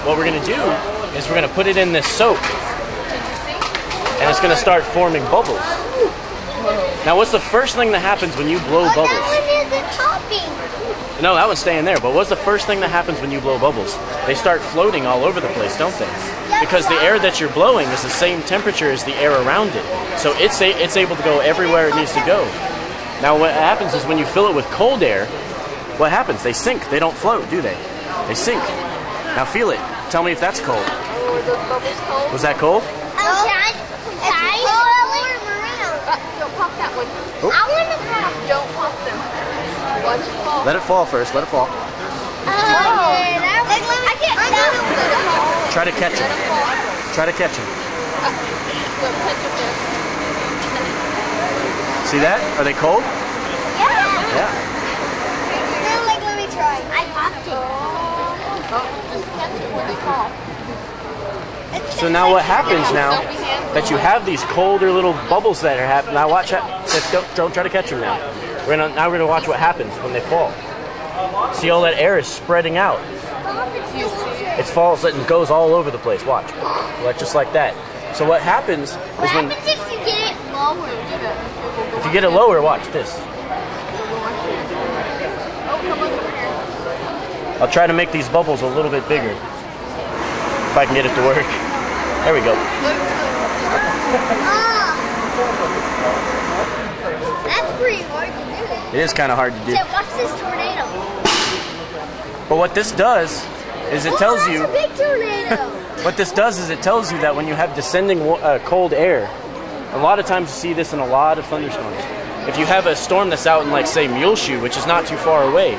what we're going to do is we're going to put it in this soap, and it's going to start forming bubbles. Now, what's the first thing that happens when you blow bubbles? That one isn't popping. No, that one's staying there. But what's the first thing that happens when you blow bubbles? They start floating all over the place, don't they? Because the air that you're blowing is the same temperature as the air around it. So it's able to go everywhere it needs to go. Now, what happens is when you fill it with cold air, what happens? They sink. They don't float, do they? They sink. Now feel it. Tell me if that's cold. Were those bubbles cold? Was that cold? Don't pop that one. Oh. I want to pop. Don't pop them. Watch it fall. Let it fall first. Let it fall. I can't. Try to catch him. Try to catch him. Look, touch it there. See that? Are they cold? Yeah. Yeah. Let me try. I popped it. Just catch it when they fall. So now what happens now that you have these colder little bubbles that are happening. Now watch out. Don't try to catch them now. We're gonna watch what happens when they fall. See, all that air is spreading out. It falls and goes all over the place. Watch. Just like that. So what happens is when What happens if you get it lower? if you get it lower, watch this. Oh, come on over here. I'll try to make these bubbles a little bit bigger if I can get it to work. There we go. That's pretty hard to do. It is kind of hard to do. So watch this tornado. But what this does is it tells you. That's a big tornado. What this does is it tells you that when you have descending cold air, a lot of times you see this in a lot of thunderstorms. If you have a storm that's out in, like, say, Muleshoe, which is not too far away,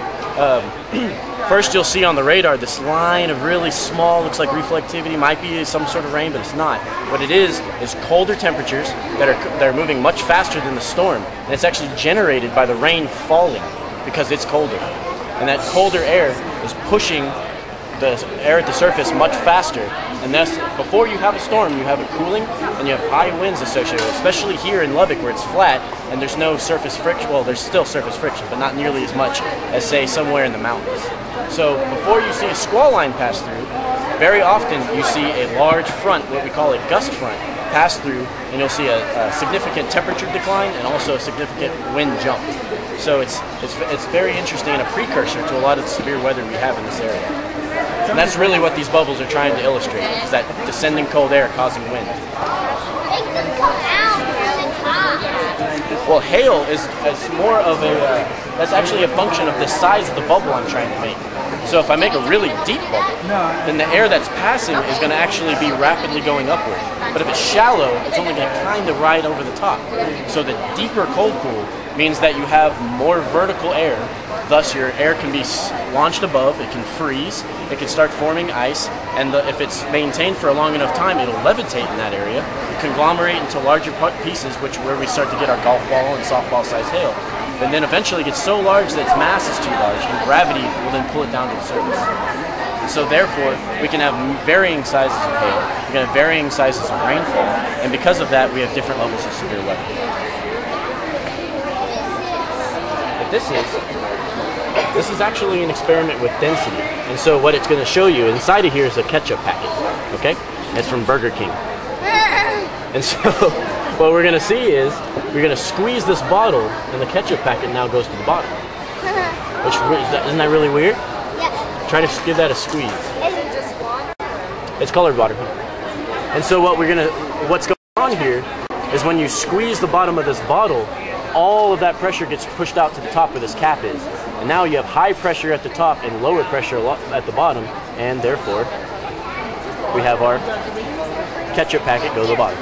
first you'll see on the radar this line of really small, looks like reflectivity, might be some sort of rain, but it's not. What it is colder temperatures that are moving much faster than the storm, and it's actually generated by the rain falling because it's colder. And that colder air is pushing the air at the surface much faster, and thus before you have a storm you have it cooling and you have high winds associated with it, especially here in Lubbock where it's flat and there's no surface friction. Well, there's still surface friction, but not nearly as much as, say, somewhere in the mountains. So before you see a squall line pass through, very often you see a large front, what we call a gust front, pass through, and you'll see a significant temperature decline and also a significant wind jump. So it's very interesting and a precursor to a lot of the severe weather we have in this area. And that's really what these bubbles are trying to illustrate, is that descending cold air causing wind. Make them come out from the top. Well, hail is more of a, that's actually a function of the size of the bubble I'm trying to make. So if I make a really deep bubble, then the air that's passing is going to actually be rapidly going upward. But if it's shallow, it's only going to kind of ride over the top. So the deeper cold pool means that you have more vertical air. Thus, your air can be launched above, it can freeze, it can start forming ice, and if it's maintained for a long enough time, it'll levitate in that area, conglomerate into larger pieces, where we start to get our golf ball and softball size hail. And then eventually it gets so large that its mass is too large, and gravity will then pull it down to the surface. So therefore, we can have varying sizes of hail, we can have varying sizes of rainfall, and because of that, we have different levels of severe weather. But this is actually an experiment with density. And so what it's going to show you, inside of here is a ketchup packet, okay? It's from Burger King. And so what we're going to see is, we're going to squeeze this bottle, and the ketchup packet now goes to the bottom. Isn't that really weird? Yeah. Try to give that a squeeze. Is it just water? It's colored water. And so what's going on here is when you squeeze the bottom of this bottle, all of that pressure gets pushed out to the top where this cap is. And now you have high pressure at the top and lower pressure at the bottom, and therefore we have our ketchup packet go to the bottom.